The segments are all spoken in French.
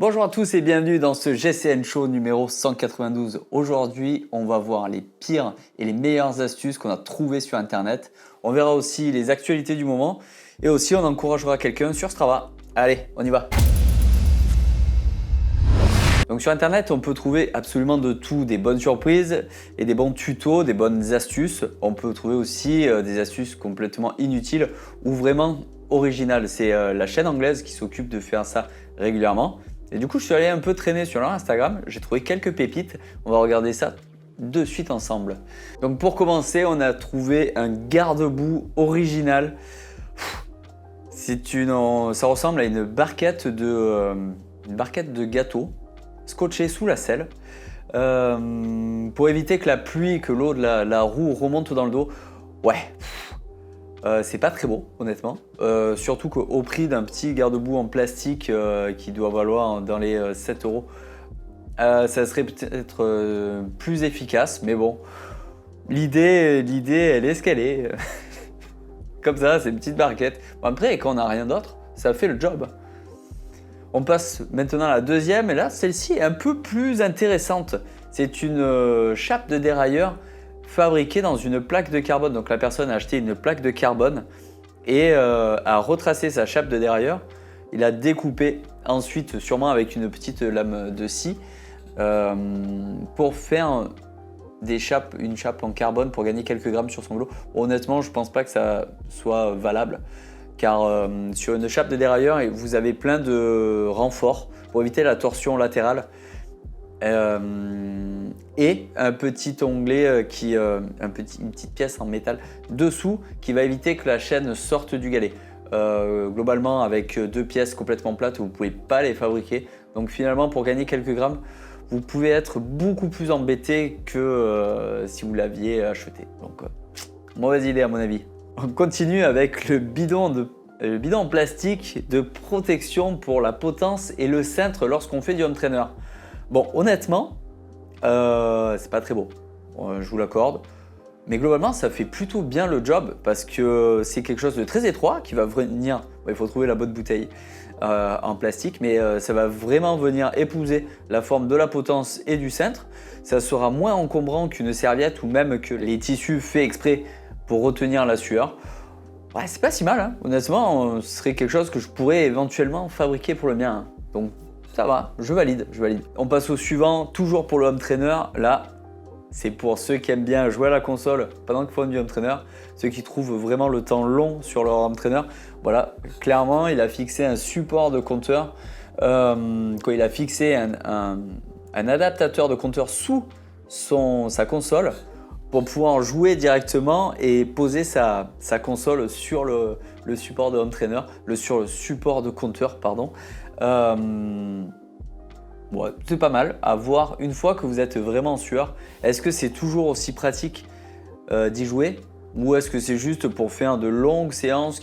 Bonjour à tous et bienvenue dans ce GCN Show numéro 192. Aujourd'hui, on va voir les pires et les meilleures astuces qu'on a trouvées sur Internet. On verra aussi les actualités du moment et aussi on encouragera quelqu'un sur Strava. Allez, on y va. Donc sur Internet, on peut trouver absolument de tout, des bonnes surprises et des bons tutos, des bonnes astuces. On peut trouver aussi des astuces complètement inutiles ou vraiment originales. C'est la chaîne anglaise qui s'occupe de faire ça régulièrement. Et du coup, je suis allé un peu traîner sur leur Instagram. J'ai trouvé quelques pépites. On va regarder ça de suite ensemble. Donc pour commencer, on a trouvé un garde-boue original. Ça ressemble à une barquette de gâteau scotché sous la selle pour éviter que la pluie, que l'eau de la roue remonte dans le dos. Ouais, c'est pas très beau honnêtement, surtout qu'au prix d'un petit garde-boue en plastique qui doit valoir dans les 7 €, ça serait peut-être plus efficace, mais bon, l'idée elle est ce qu'elle est. Comme ça, c'est une petite barquette. Bon, après, quand on n'a rien d'autre, ça fait le job. On passe maintenant à la deuxième, et là, celle-ci est un peu plus intéressante. C'est une chape de dérailleur fabriquée dans une plaque de carbone. Donc la personne a acheté une plaque de carbone et a retracé sa chape de dérailleur. Il a découpé ensuite, sûrement avec une petite lame de scie, pour faire une chape en carbone pour gagner quelques grammes sur son vélo. Honnêtement, je pense pas que ça soit valable. Car sur une chape de dérailleur, vous avez plein de renforts pour éviter la torsion latérale et un petit onglet une petite pièce en métal dessous qui va éviter que la chaîne sorte du galet. Globalement, avec deux pièces complètement plates, vous ne pouvez pas les fabriquer. Donc finalement, pour gagner quelques grammes, vous pouvez être beaucoup plus embêté que si vous l'aviez acheté. Donc mauvaise idée à mon avis. On continue avec le bidon en plastique de protection pour la potence et le cintre lorsqu'on fait du home trainer. Bon, honnêtement, c'est pas très beau, je vous l'accorde. Mais globalement, ça fait plutôt bien le job parce que c'est quelque chose de très étroit qui va venir. Il faut trouver la bonne bouteille en plastique, mais ça va vraiment venir épouser la forme de la potence et du cintre. Ça sera moins encombrant qu'une serviette ou même que les tissus faits exprès pour retenir la sueur. Ouais, c'est pas si mal, hein. Honnêtement, ce serait quelque chose que je pourrais éventuellement fabriquer pour le mien. Hein. Donc ça va, je valide. On passe au suivant, toujours pour le home trainer. Là, c'est pour ceux qui aiment bien jouer à la console pendant qu'ils font du home trainer, ceux qui trouvent vraiment le temps long sur leur home trainer. Voilà, clairement, il a fixé un support de compteur. Quand il a fixé un adaptateur de compteur sous sa console, pour pouvoir jouer directement et poser sa console sur le support de home trainer, sur le support de compteur, pardon. Ouais, c'est pas mal à voir une fois que vous êtes vraiment en sueur. Est-ce que c'est toujours aussi pratique d'y jouer ou est-ce que c'est juste pour faire de longues séances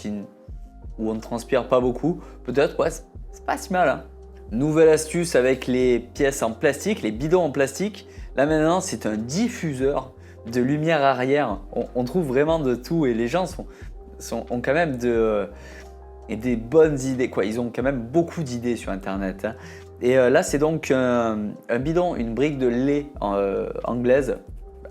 où on ne transpire pas beaucoup? Peut-être, ouais, c'est pas si mal. Hein. Nouvelle astuce avec les pièces en plastique, les bidons en plastique. Là maintenant, c'est un diffuseur de lumière arrière. On trouve vraiment de tout et les gens ont quand même des bonnes idées. Ils ont quand même beaucoup d'idées sur Internet. Hein. Et là, c'est donc un bidon, une brique de lait anglaise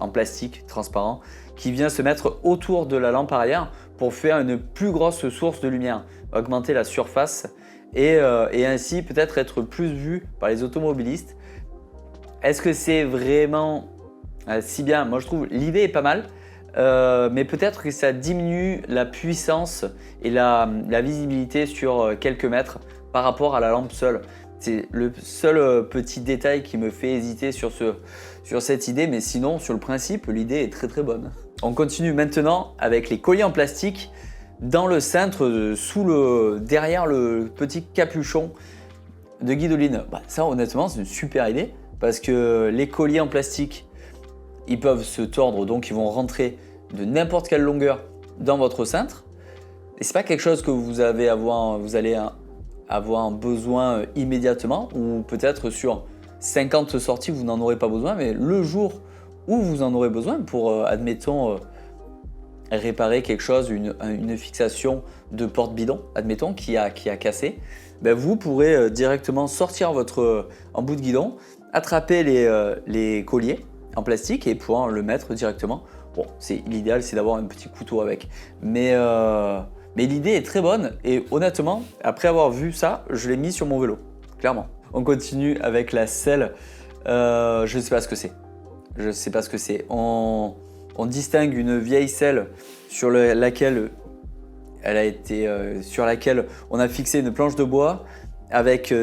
en plastique transparent qui vient se mettre autour de la lampe arrière pour faire une plus grosse source de lumière, augmenter la surface et ainsi peut-être être plus vu par les automobilistes. Est-ce que c'est vraiment si bien? Moi je trouve l'idée est pas mal, mais peut-être que ça diminue la puissance et la visibilité sur quelques mètres par rapport à la lampe seule. C'est le seul petit détail qui me fait hésiter sur cette idée, mais sinon sur le principe l'idée est très très bonne. On continue maintenant avec les colliers en plastique dans le cintre derrière le petit capuchon de Guidoline. Ça honnêtement c'est une super idée parce que les colliers en plastique ils peuvent se tordre, donc ils vont rentrer de n'importe quelle longueur dans votre cintre. Et c'est pas quelque chose que vous allez avoir besoin immédiatement, ou peut-être sur 50 sorties vous n'en aurez pas besoin, mais le jour où vous en aurez besoin pour, admettons, réparer quelque chose, une fixation de porte-bidon, admettons, qui a cassé, ben, vous pourrez directement sortir votre embout de guidon, attraper les colliers en plastique et pouvoir le mettre directement. Bon, l'idéal c'est d'avoir un petit couteau avec, mais l'idée est très bonne et honnêtement, après avoir vu ça, je l'ai mis sur mon vélo, clairement. On continue avec la selle. Je ne sais pas ce que c'est. Je sais pas ce que c'est. On distingue une vieille selle sur laquelle on a fixé une planche de bois avec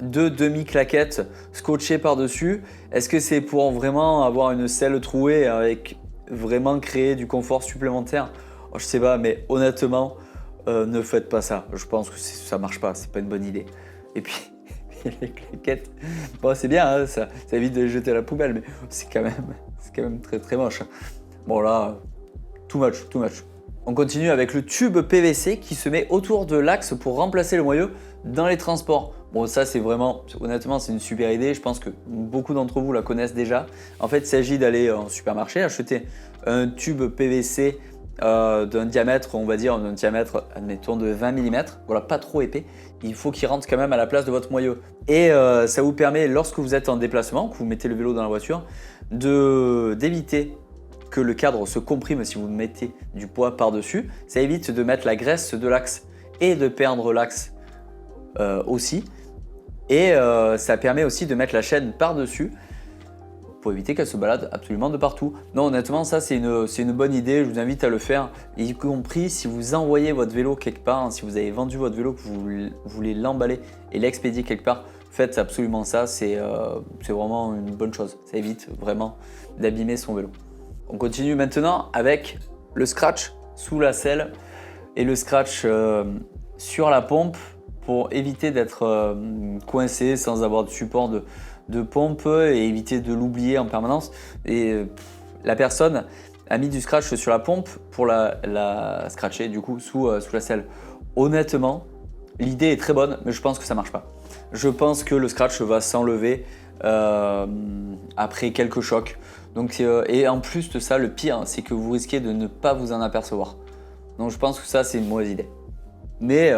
deux demi-claquettes scotchées par-dessus. Est-ce que c'est pour vraiment avoir une selle trouée avec vraiment créer du confort supplémentaire? Je sais pas, mais honnêtement, ne faites pas ça. Je pense que ça marche pas, c'est pas une bonne idée. Et puis les claquettes, bon c'est bien, hein, ça évite de les jeter à la poubelle, mais c'est quand même très très moche. Bon là, too much. On continue avec le tube PVC qui se met autour de l'axe pour remplacer le moyeu dans les transports. Bon ça c'est vraiment, honnêtement c'est une super idée, je pense que beaucoup d'entre vous la connaissent déjà. En fait il s'agit d'aller en supermarché, acheter un tube PVC d'un diamètre, admettons de 20 mm, voilà, pas trop épais. Il faut qu'il rentre quand même à la place de votre moyeu. Et ça vous permet, lorsque vous êtes en déplacement, que vous mettez le vélo dans la voiture, d'éviter que le cadre se comprime si vous mettez du poids par-dessus. Ça évite de mettre la graisse de l'axe et de perdre l'axe aussi. Et ça permet aussi de mettre la chaîne par-dessus pour éviter qu'elle se balade absolument de partout. Non, honnêtement, ça c'est une bonne idée, je vous invite à le faire, y compris si vous envoyez votre vélo quelque part, hein, si vous avez vendu votre vélo, que vous voulez l'emballer et l'expédier quelque part, faites absolument ça, c'est vraiment une bonne chose. Ça évite vraiment d'abîmer son vélo. On continue maintenant avec le scratch sous la selle et le scratch sur la pompe pour éviter d'être coincé sans avoir de support de pompe et éviter de l'oublier en permanence. Et la personne a mis du scratch sur la pompe pour la scratcher du coup sous la selle. Honnêtement, l'idée est très bonne, mais je pense que ça marche pas. Je pense que le scratch va s'enlever après quelques chocs. Donc, et en plus de ça, le pire, c'est que vous risquez de ne pas vous en apercevoir. Donc je pense que ça, c'est une mauvaise idée. Mais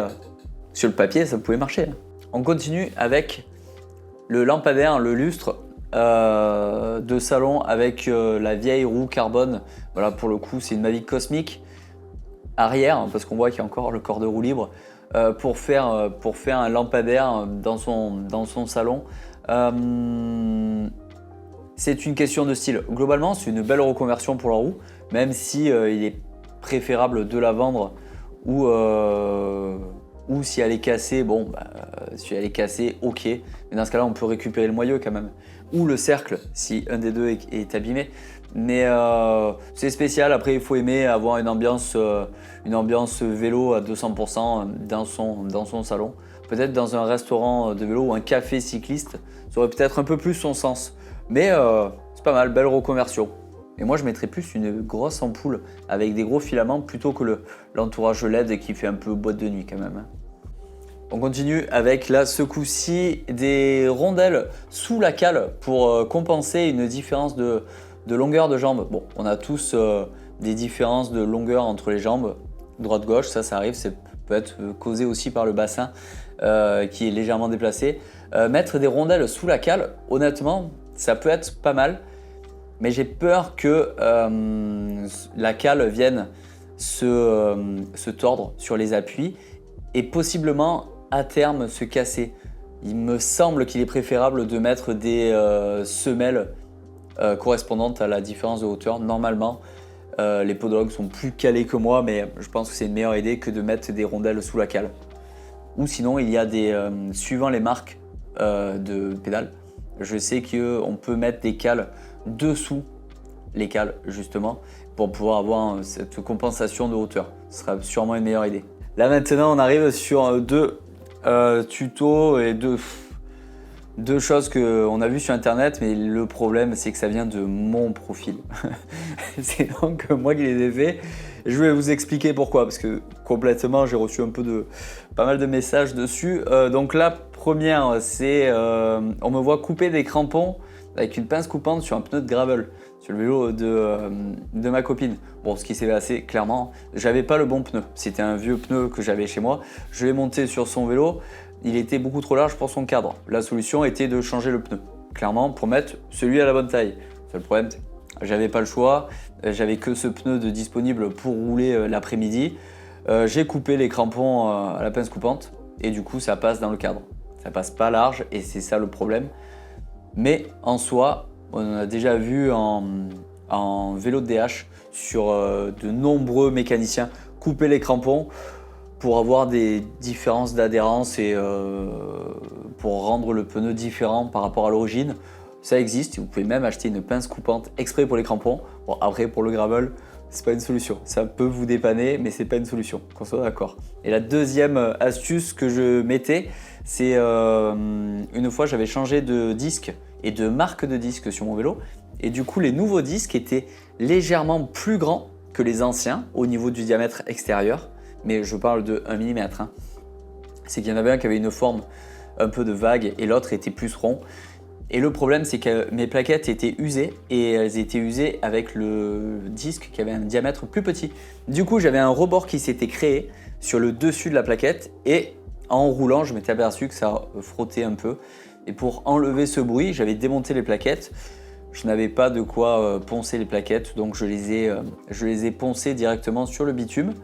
sur le papier, ça pouvait marcher. On continue avec le lampadaire, le lustre de salon avec la vieille roue carbone. Voilà, pour le coup, c'est une Mavic Cosmic arrière, parce qu'on voit qu'il y a encore le corps de roue libre, pour faire un lampadaire dans son salon. C'est une question de style. Globalement, c'est une belle reconversion pour la roue, même si il est préférable de la vendre ou si elle est cassée, si elle est cassée, ok. Mais dans ce cas-là, on peut récupérer le moyeu quand même. Ou le cercle, si un des deux est abîmé. Mais c'est spécial. Après, il faut aimer avoir une ambiance vélo à 200% dans son salon. Peut-être dans un restaurant de vélo ou un café cycliste, ça aurait peut-être un peu plus son sens. Mais c'est pas mal, belle reconversion. Et moi, je mettrais plus une grosse ampoule avec des gros filaments plutôt que l'entourage LED qui fait un peu boîte de nuit quand même. On continue avec là, ce coup-ci, des rondelles sous la cale pour compenser une différence de longueur de jambe. Bon, on a tous des différences de longueur entre les jambes, droite-gauche, ça arrive, ça peut être causé aussi par le bassin qui est légèrement déplacé. Mettre des rondelles sous la cale, honnêtement, ça peut être pas mal, mais j'ai peur que la cale vienne se tordre sur les appuis et possiblement à terme se casser. Il me semble qu'il est préférable de mettre des semelles correspondantes à la différence de hauteur. Normalement, les podologues sont plus calés que moi, mais je pense que c'est une meilleure idée que de mettre des rondelles sous la cale. Ou sinon, il y a suivant les marques de pédales, je sais qu'on peut mettre des cales dessous les cales justement pour pouvoir avoir cette compensation de hauteur. Ce sera sûrement une meilleure idée. Là maintenant, on arrive sur deux tutos et deux choses qu'on a vues sur internet, mais le problème c'est que ça vient de mon profil. C'est donc moi qui les ai faits. Je vais vous expliquer pourquoi, parce que complètement j'ai reçu pas mal de messages dessus. Donc la première, c'est on me voit couper des crampons avec une pince coupante sur un pneu de gravel, sur le vélo de ma copine. Bon, ce qui s'est passé, clairement, j'avais pas le bon pneu. C'était un vieux pneu que j'avais chez moi. Je l'ai monté sur son vélo. il était beaucoup trop large pour son cadre. La solution était de changer le pneu, clairement, pour mettre celui à la bonne taille. Le problème, j'avais pas le choix, j'avais que ce pneu de disponible pour rouler l'après-midi. J'ai coupé les crampons à la pince coupante et du coup ça passe dans le cadre. Ça passe pas large et c'est ça le problème. Mais en soi, on a déjà vu en vélo de DH sur de nombreux mécaniciens couper les crampons pour avoir des différences d'adhérence et pour rendre le pneu différent par rapport à l'origine. Ça existe, vous pouvez même acheter une pince coupante exprès pour les crampons. Bon, après pour le gravel, c'est pas une solution. Ça peut vous dépanner, mais c'est pas une solution, qu'on soit d'accord. Et la deuxième astuce que je mettais, c'est une fois j'avais changé de disque et de marque de disque sur mon vélo. Et du coup, les nouveaux disques étaient légèrement plus grands que les anciens au niveau du diamètre extérieur. Mais je parle de 1 mm. Hein. C'est qu'il y en avait un qui avait une forme un peu de vague et l'autre était plus rond. Et le problème, c'est que mes plaquettes étaient usées et elles étaient usées avec le disque qui avait un diamètre plus petit. Du coup, j'avais un rebord qui s'était créé sur le dessus de la plaquette et en roulant, je m'étais aperçu que ça frottait un peu. Et pour enlever ce bruit, j'avais démonté les plaquettes. Je n'avais pas de quoi poncer les plaquettes, donc je les ai poncées directement sur le bitume.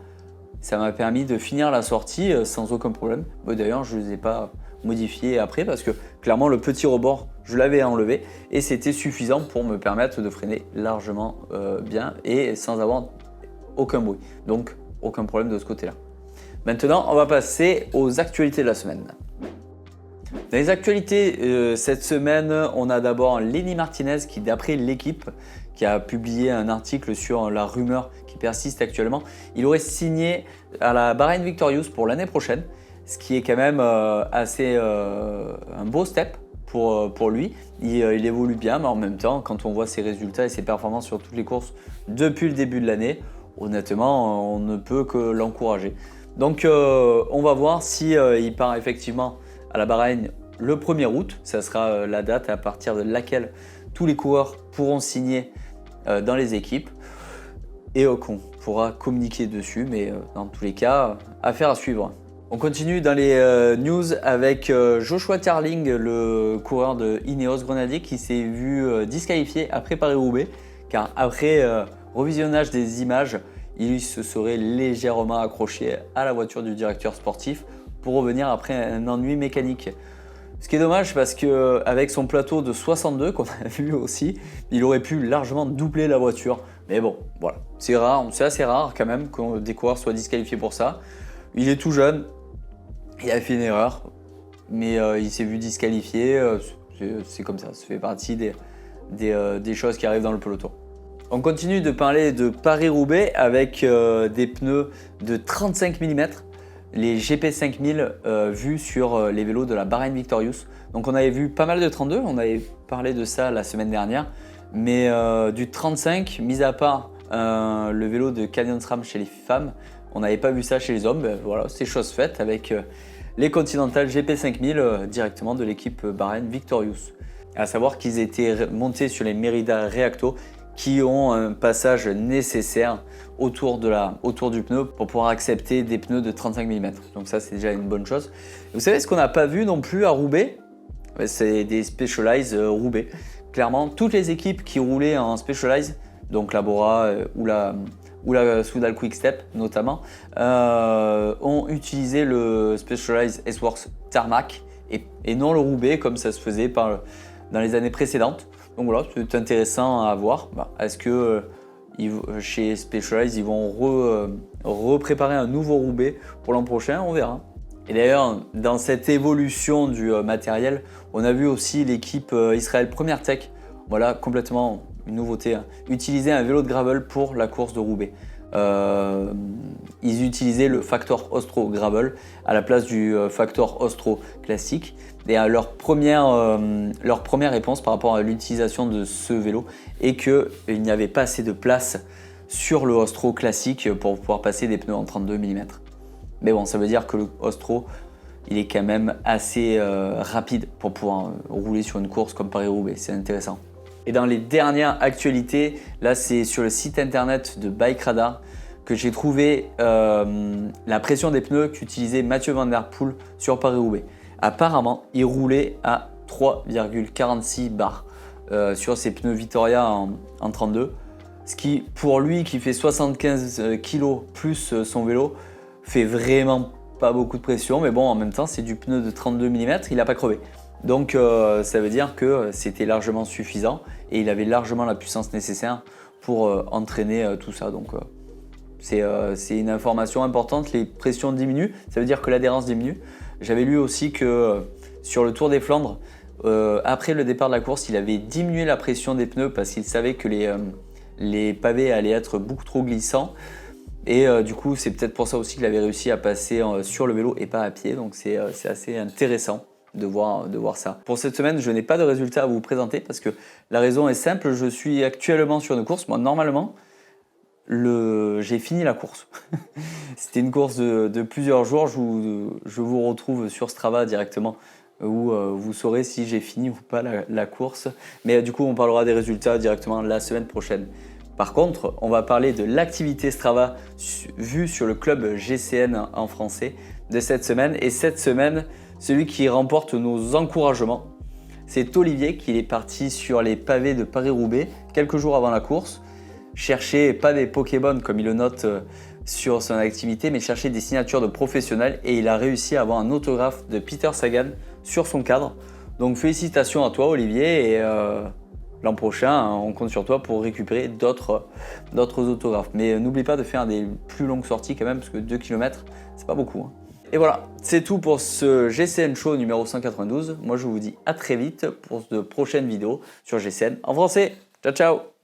Ça m'a permis de finir la sortie sans aucun problème. D'ailleurs, je ne les ai pas modifiées après parce que clairement, le petit rebord, je l'avais enlevé et c'était suffisant pour me permettre de freiner largement bien et sans avoir aucun bruit. Donc, aucun problème de ce côté-là. Maintenant, on va passer aux actualités de la semaine. Dans les actualités cette semaine, on a d'abord Lenny Martinez qui, d'après l'équipe, qui a publié un article sur la rumeur qui persiste actuellement, il aurait signé à la Bahrain Victorious pour l'année prochaine, ce qui est quand même assez un beau step pour lui. Il évolue bien, mais en même temps, quand on voit ses résultats et ses performances sur toutes les courses depuis le début de l'année, honnêtement, on ne peut que l'encourager. Donc on va voir si il part effectivement à la Bahreïn le 1er août. Ça sera la date à partir de laquelle tous les coureurs pourront signer dans les équipes et qu'on pourra communiquer dessus. Mais dans tous les cas, affaire à suivre. On continue dans les news avec Joshua Tarling, le coureur de Ineos Grenadier qui s'est vu disqualifié après Paris-Roubaix car après revisionnage des images, il se serait légèrement accroché à la voiture du directeur sportif pour revenir après un ennui mécanique. Ce qui est dommage parce qu'avec son plateau de 62 qu'on a vu aussi, il aurait pu largement doubler la voiture. Mais bon, voilà, c'est rare, c'est assez rare quand même que des coureurs soient disqualifiés pour ça. Il est tout jeune, il a fait une erreur, mais il s'est vu disqualifié, c'est comme ça, ça fait partie des choses qui arrivent dans le peloton. On continue de parler de Paris-Roubaix avec des pneus de 35 mm. Les GP5000 vus sur les vélos de la Bahrain Victorious. Donc on avait vu pas mal de 32, on avait parlé de ça la semaine dernière, mais du 35, mis à part le vélo de Canyon SRAM chez les femmes, on n'avait pas vu ça chez les hommes. Ben, voilà, c'est chose faite avec les Continental GP5000 directement de l'équipe Bahrain Victorious. À savoir qu'ils étaient montés sur les Merida Reacto qui ont un passage nécessaire autour du pneu pour pouvoir accepter des pneus de 35 mm. Donc ça, c'est déjà une bonne chose. Et vous savez ce qu'on n'a pas vu non plus à Roubaix? C'est des Specialized Roubaix. Clairement, toutes les équipes qui roulaient en Specialized, donc la Bora ou la Soudal Quick-Step notamment, ont utilisé le Specialized S-Works Tarmac et non le Roubaix comme ça se faisait dans les années précédentes. Donc voilà, c'est intéressant à voir. Est-ce que chez Specialized, ils vont repréparer un nouveau Roubaix pour l'an prochain? On verra. Et d'ailleurs, dans cette évolution du matériel, on a vu aussi l'équipe Israël Première Tech, voilà, complètement une nouveauté, hein, utiliser un vélo de gravel pour la course de Roubaix. Ils utilisaient le Factor Ostro Gravel à la place du Factor Ostro classique. Et leur première réponse par rapport à l'utilisation de ce vélo est qu'il n'y avait pas assez de place sur le Ostro classique pour pouvoir passer des pneus en 32 mm. Mais bon, ça veut dire que le Ostro, il est quand même assez rapide pour pouvoir rouler sur une course comme Paris-Roubaix. C'est intéressant. Et dans les dernières actualités, là c'est sur le site internet de Bike Radar que j'ai trouvé la pression des pneus qu'utilisait Mathieu Van Der Poel sur Paris-Roubaix. Apparemment, il roulait à 3,46 bars sur ses pneus Vittoria en 32. Ce qui, pour lui qui fait 75 kg plus son vélo, fait vraiment pas beaucoup de pression. Mais bon, en même temps, c'est du pneu de 32 mm, il n'a pas crevé. Donc ça veut dire que c'était largement suffisant et il avait largement la puissance nécessaire pour entraîner tout ça. Donc c'est une information importante, les pressions diminuent, ça veut dire que l'adhérence diminue. J'avais lu aussi que sur le Tour des Flandres, après le départ de la course, il avait diminué la pression des pneus parce qu'il savait que les pavés allaient être beaucoup trop glissants. Et du coup, c'est peut-être pour ça aussi qu'il avait réussi à passer sur le vélo et pas à pied. Donc c'est assez intéressant de voir ça. Pour cette semaine, je n'ai pas de résultats à vous présenter parce que la raison est simple, je suis actuellement sur une course. Moi, normalement, j'ai fini la course. C'était une course de plusieurs jours. Je vous retrouve sur Strava directement où vous saurez si j'ai fini ou pas la course. Mais du coup, on parlera des résultats directement la semaine prochaine. Par contre, on va parler de l'activité Strava vue sur le club GCN en français de cette semaine. Et cette semaine, celui qui remporte nos encouragements, c'est Olivier qui est parti sur les pavés de Paris-Roubaix quelques jours avant la course. Chercher pas des Pokémon comme il le note sur son activité, mais chercher des signatures de professionnels et il a réussi à avoir un autographe de Peter Sagan sur son cadre. Donc félicitations à toi Olivier et l'an prochain on compte sur toi pour récupérer d'autres autographes. Mais n'oublie pas de faire des plus longues sorties quand même parce que 2 km c'est pas beaucoup. Hein. Et voilà, c'est tout pour ce GCN Show numéro 192. Moi je vous dis à très vite pour de prochaines vidéos sur GCN en français. Ciao ciao.